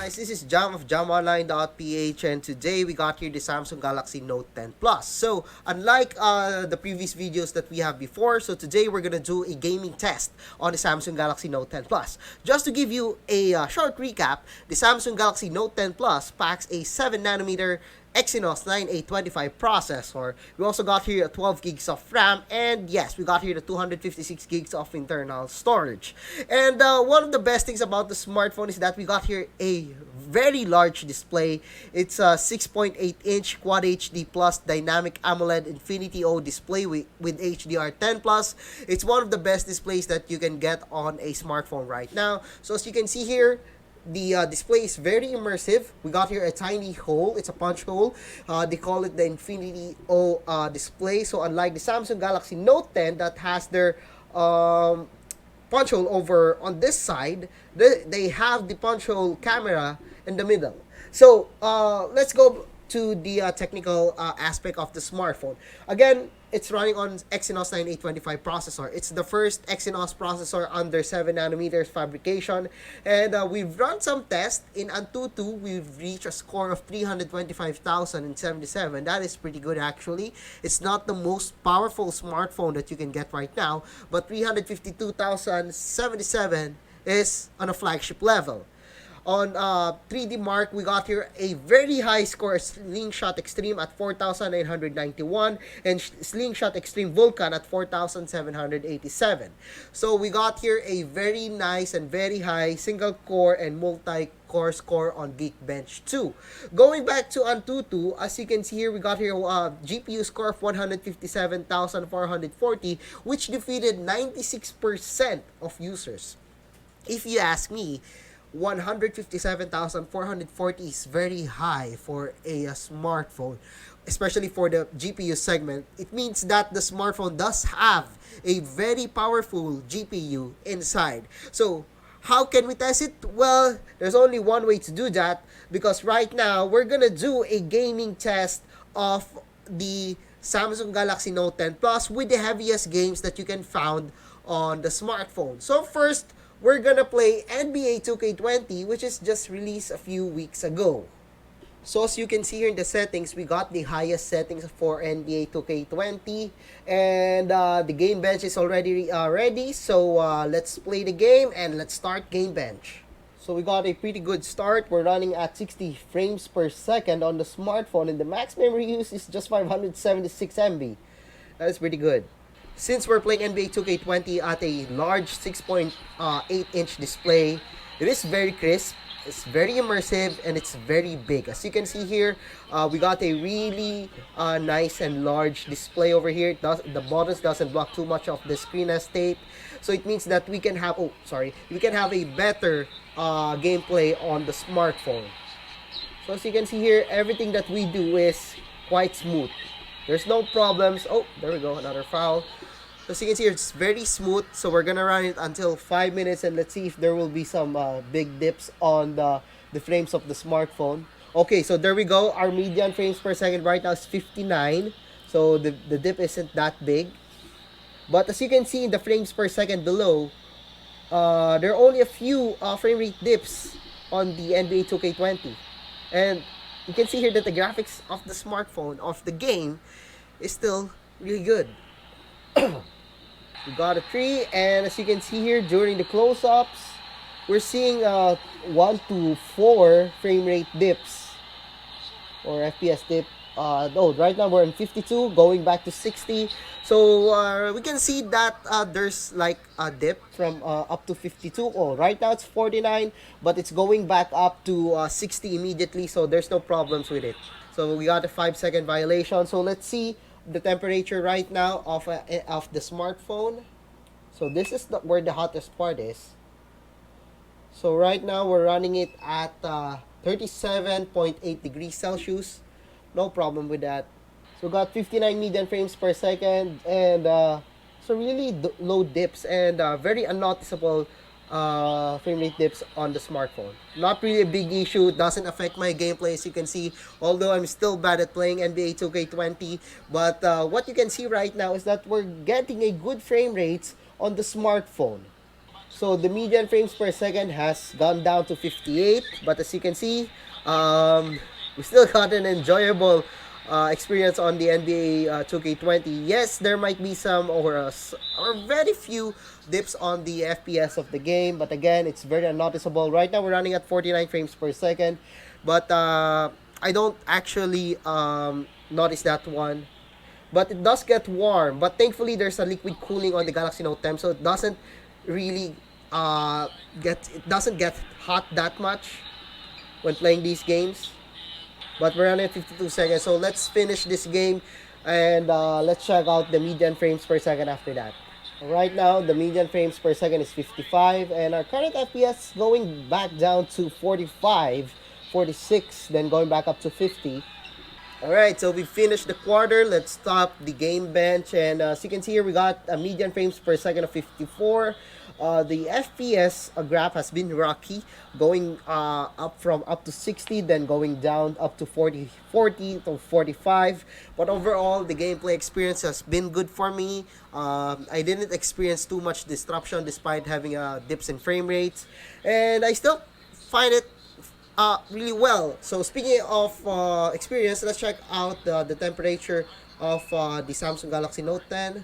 guys, this is Jam of jamonline.ph, and today we got here the Samsung Galaxy Note 10 Plus. So unlike the previous videos that we have before, so today we're gonna do a gaming test on the Samsung Galaxy Note 10 Plus. Just to give you a short recap, the Samsung Galaxy Note 10 Plus packs a 7nm Exynos 9825 processor. We also got here 12 gigs of RAM, and yes, we got here the 256 gigs of internal storage. And one of the best things about the smartphone is that we got here a very large display. It's a 6.8-inch Quad HD Plus Dynamic AMOLED Infinity O display with HDR10 Plus. It's one of the best displays that you can get on a smartphone right now. So as you can see here, the display is very immersive. We got here a tiny hole. It's a punch hole. They call it the Infinity O display. So unlike the Samsung Galaxy Note 10 that has their punch hole over on this side, they have the punch hole camera in the middle. So let's go to the technical aspect of the smartphone. Again, it's running on Exynos 9825 processor. It's the first Exynos processor under 7nm fabrication. And we've run some tests. In Antutu, we've reached a score of 325,077. That is pretty good actually. It's not the most powerful smartphone that you can get right now, but 352,077 is on a flagship level. On 3D Mark, we got here a very high score, Slingshot Extreme at 4,991 and Slingshot Extreme Vulcan at 4,787. So we got here a very nice and very high single core and multi-core score on Geekbench 2. Going back to Antutu, as you can see here, we got here a GPU score of 157,440, which defeated 96% of users. If you ask me, 157,440 is very high for a smartphone, especially for the GPU segment. It means that the smartphone does have a very powerful GPU inside. So how can we test it? Well, there's only one way to do that, because right now we're gonna do a gaming test of the Samsung Galaxy Note 10 Plus with the heaviest games that you can find on the smartphone. So first, we're gonna play NBA 2K20, which is just released a few weeks ago. So as you can see here in the settings, we got the highest settings for NBA 2K20, and the Gamebench is already ready. So let's play the game and let's start Gamebench. So we got a pretty good start. We're running at 60 frames per second on the smartphone, and the max memory use is just 576 MB. That is pretty good. Since we're playing NBA 2K20 at a large 6.8-inch display, it is very crisp, it's very immersive, and it's very big. As you can see here, we got a really nice and large display over here. The buttons doesn't block too much of the screen estate, so it means that we can have a better gameplay on the smartphone. So as you can see here, everything that we do is quite smooth. There's no problems. Oh, there we go, another foul. As you can see, it's very smooth. So we're gonna run it until 5 minutes, and let's see if there will be some big dips on the frames of the smartphone. Okay, so there we go. Our median frames per second right now is 59. So the dip isn't that big. But as you can see in the frames per second below, there are only a few frame rate dips on the NBA 2K20. And you can see here that the graphics of the smartphone, of the game, is still really good. We got a 3, and as you can see here, during the close-ups, we're seeing 1 to 4 frame rate dips, or FPS dip. Right now we're in 52, going back to 60. So we can see that there's like a dip from up to 52. Oh, right now it's 49, but it's going back up to 60 immediately, so there's no problems with it. So we got a 5-second violation. So let's see the temperature right now of the smartphone. So this is where the hottest part is. So right now we're running it at 37.8 degrees Celsius. No problem with that. So got 59 median frames per second, and so really low dips and very unnoticeable frame rate dips on the smartphone. Not really a big issue, doesn't affect my gameplay as you can see, although I'm still bad at playing NBA 2K20. But what you can see right now is that we're getting a good frame rates on the smartphone. So the median frames per second has gone down to 58, but as you can see, um, we still got an enjoyable experience on the NBA 2K20. Yes, there might be some or very few dips on the FPS of the game, but again, it's very unnoticeable. Right now, we're running at 49 frames per second, but I don't actually notice that one, but it does get warm. But thankfully, there's a liquid cooling on the Galaxy Note 10, so it doesn't really it doesn't get hot that much when playing these games. But we're running at 52 seconds, so let's finish this game and let's check out the median frames per second after that. Right now, the median frames per second is 55, and our current FPS going back down to 45, 46, then going back up to 50. Alright, so we finished the quarter. Let's stop the game bench. And as you can see here, we got a median frames per second of 54. The FPS graph has been rocky, going up to 60, then going down up to 40 to 45. But overall, the gameplay experience has been good for me. I didn't experience too much disruption despite having dips in frame rates. And I still find it really well. So speaking of experience, let's check out the temperature of the Samsung Galaxy Note 10.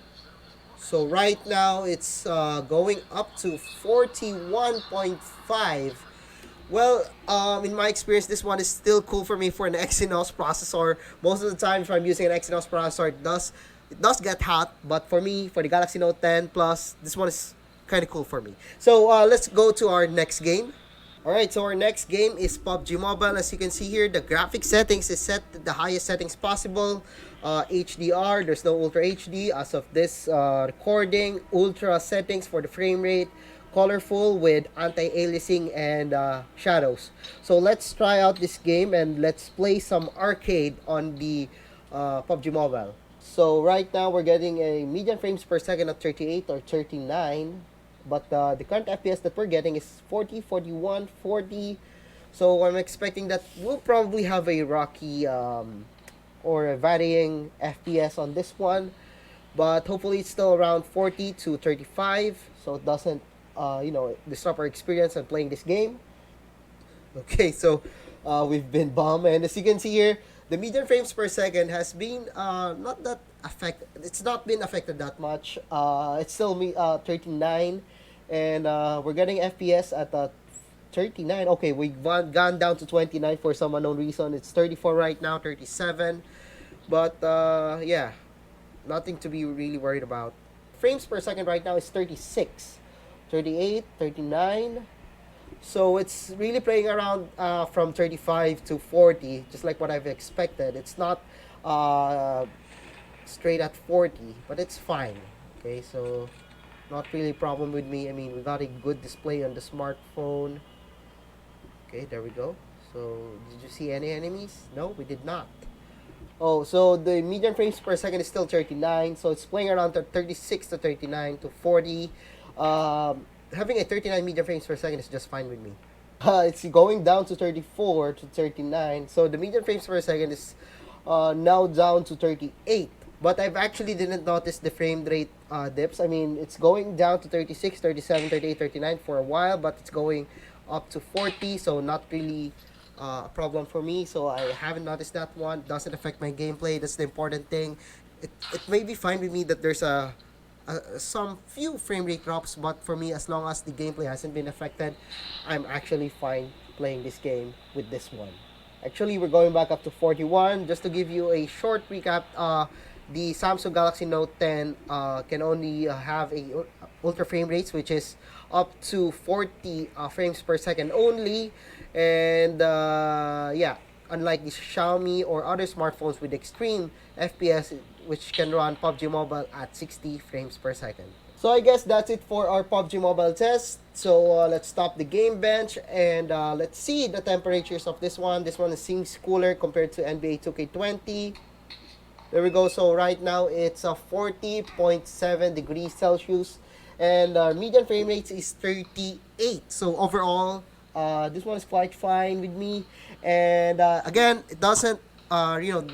So right now it's going up to 41.5. Well, in my experience, this one is still cool for me for an Exynos processor. Most of the time, if I'm using an Exynos processor, it does get hot. But for me, for the Galaxy Note 10 Plus, this one is kind of cool for me. So let's go to our next game. Alright, so our next game is PUBG Mobile. As you can see here, the graphic settings is set to the highest settings possible. HDR, there's no Ultra HD as of this recording. Ultra settings for the frame rate. Colorful with anti-aliasing and shadows. So let's try out this game and let's play some arcade on the PUBG Mobile. So right now we're getting a median frames per second of 38 or 39. But the current FPS that we're getting is 40, 41, 40. So I'm expecting that we'll probably have a rocky or a varying FPS on this one. But hopefully it's still around 40 to 35. So it doesn't, disrupt our experience on playing this game. Okay, so we've been bombed. And as you can see here, the median frames per second has been not that affected. It's not been affected that much. It's still 39. And we're getting FPS at 39. Okay, we've gone down to 29 for some unknown reason. It's 34 right now, 37. But yeah, nothing to be really worried about. Frames per second right now is 36, 38, 39. So it's really playing around from 35 to 40, just like what I've expected. It's not straight at 40, but it's fine. Okay, so not really a problem with me. I mean, we got a good display on the smartphone. Okay, there we go. So, did you see any enemies? No, we did not. Oh, so the median frames per second is still 39. So, it's playing around 36 to 39 to 40. Having a 39 median frames per second is just fine with me. It's going down to 34 to 39. So, the median frames per second is now down to 38. But I've actually didn't notice the frame rate dips. I mean, it's going down to 36, 37, 38, 39 for a while, but it's going up to 40, so not really a problem for me. So I haven't noticed that one. Doesn't affect my gameplay. That's the important thing. It may be fine with me that there's some few frame rate drops, but for me, as long as the gameplay hasn't been affected, I'm actually fine playing this game with this one. Actually, we're going back up to 41. Just to give you a short recap, the Samsung Galaxy Note 10 can only have a ultra frame rates, which is up to 40 frames per second only. And yeah, unlike the Xiaomi or other smartphones with extreme FPS, which can run PUBG Mobile at 60 frames per second. So I guess that's it for our PUBG Mobile test. So let's stop the game bench and let's see the temperatures of this one. This one seems cooler compared to NBA 2K20. There we go. So right now it's 40.7 degrees Celsius and median frame rate is 38. So overall, this one is quite fine with me. And again, it doesn't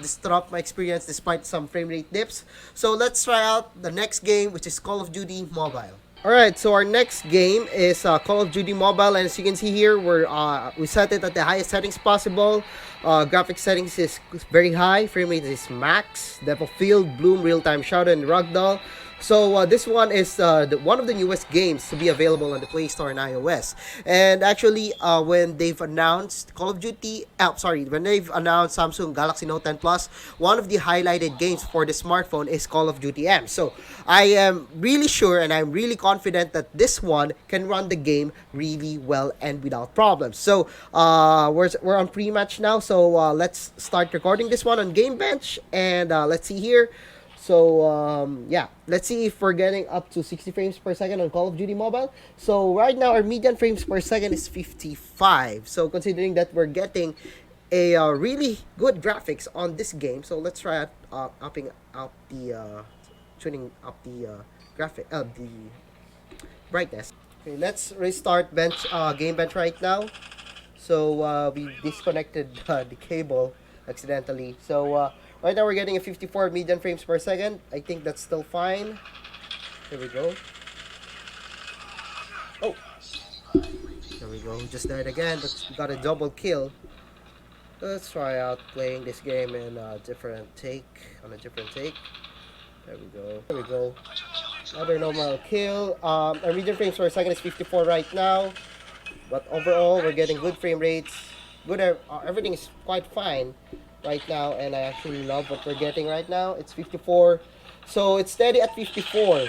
disrupt my experience despite some frame rate dips. So let's try out the next game, which is Call of Duty Mobile. Alright, so our next game is Call of Duty Mobile, and as you can see here, we set it at the highest settings possible. Graphic settings is very high, frame rate is max, depth of field, bloom, real-time shadow, and ragdoll. So this one is one of the newest games to be available on the Play Store and iOS. And actually, when they've announced Call of Duty, when they've announced Samsung Galaxy Note 10 Plus, one of the highlighted games for the smartphone is Call of Duty M. So I am really sure and I'm really confident that this one can run the game really well and without problems. So we're on pre-match now. So let's start recording this one on Gamebench, and let's see here. So, yeah, let's see if we're getting up to 60 frames per second on Call of Duty Mobile. So, right now, our median frames per second is 55. So, considering that we're getting a really good graphics on this game, so let's try upping up the, tuning up the the brightness. Okay, let's restart game bench right now. So, we disconnected the cable accidentally. So, right now we're getting a 54 median frames per second. I think that's still fine. Here we go. Oh, there we go. Just died again, but we got a double kill. Let's try out playing this game in a different take. There we go. There we go. Another normal kill. Our median frames per second is 54 right now. But overall, we're getting good frame rates. Everything is quite fine right now, and I actually love what we're getting right now. It's 54, so it's steady at 54.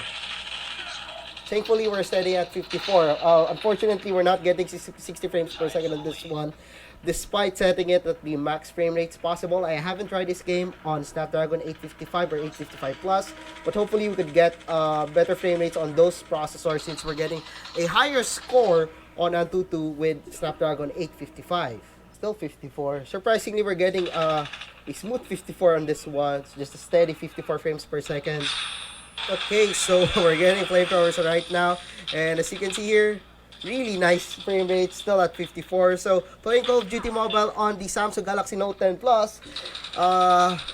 Thankfully, we're steady at 54. Unfortunately, we're not getting 60 frames per second on this one, despite setting it at the max frame rates possible. I haven't tried this game on Snapdragon 855 or 855 Plus, but hopefully we could get better frame rates on those processors, since we're getting a higher score on Antutu with Snapdragon 855. Still 54. Surprisingly, we're getting a smooth 54 on this one. It's just a steady 54 frames per second. Okay, so we're getting flamethrowers right now, and as you can see here, really nice frame rate, still at 54. So playing Call of Duty Mobile on the Samsung Galaxy Note 10 Plus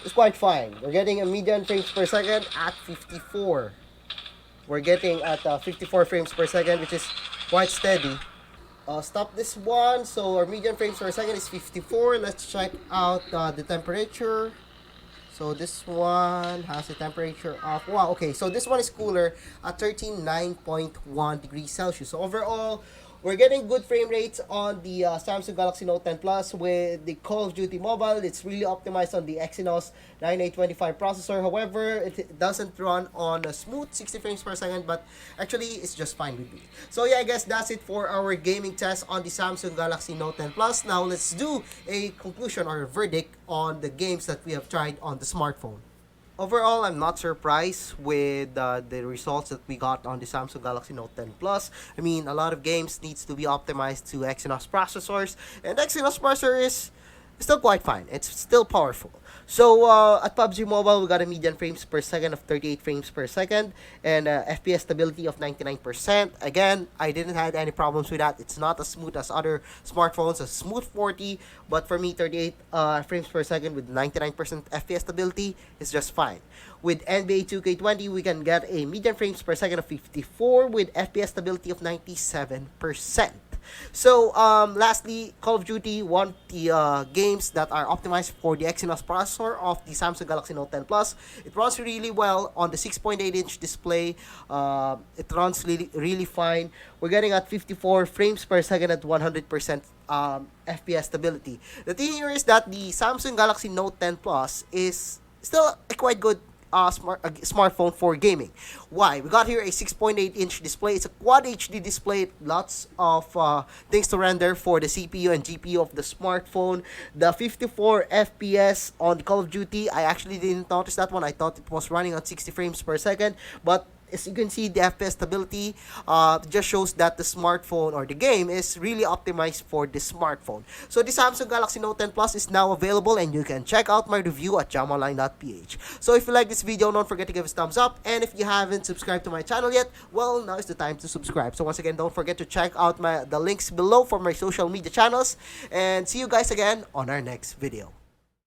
is quite fine. We're getting a median frames per second at 54. We're getting at 54 frames per second, which is quite steady. Stop this one. So our median frames per second is 54. Let's check out the temperature. So this one has a temperature of, wow, okay, so this one is cooler at 39.1 degrees Celsius. So overall, we're getting good frame rates on the Samsung Galaxy Note 10 Plus. With the Call of Duty Mobile, it's really optimized on the Exynos 9825 processor. However, it doesn't run on a smooth 60 frames per second, but actually it's just fine with me. So yeah, I guess that's it for our gaming test on the Samsung Galaxy Note 10 Plus. Now let's do a conclusion or a verdict on the games that we have tried on the smartphone. Overall, I'm not surprised with the results that we got on the Samsung Galaxy Note 10 Plus. I mean, a lot of games needs to be optimized to Exynos processors, and Exynos processor is still quite fine. It's still powerful. So at PUBG Mobile, we got a median frames per second of 38 frames per second and FPS stability of 99%. Again, I didn't have any problems with that. It's not as smooth as other smartphones, a smooth 40, but for me, 38 frames per second with 99% FPS stability is just fine. With NBA 2K20, we can get a median frames per second of 54 with FPS stability of 97%. So, lastly, Call of Duty, one of the games that are optimized for the Exynos processor of the Samsung Galaxy Note 10 Plus. It runs really well on the 6.8-inch display. It runs really fine. We're getting at 54 frames per second at 100% FPS stability. The thing here is that the Samsung Galaxy Note 10 Plus is still a quite good smartphone for gaming. Why? We got here a 6.8-inch display. It's a Quad HD display. Lots of things to render for the CPU and GPU of the smartphone. The 54 FPS on the Call of Duty, I actually didn't notice that one. I thought it was running at 60 frames per second, but as you can see, the FPS stability just shows that the smartphone or the game is really optimized for the smartphone. So the Samsung Galaxy Note 10 Plus is now available, and you can check out my review at jamonline.ph. So if you like this video, don't forget to give us a thumbs up, and if you haven't subscribed to my channel yet, well, now is the time to subscribe. So once again, don't forget to check out the links below for my social media channels, and see you guys again on our next video.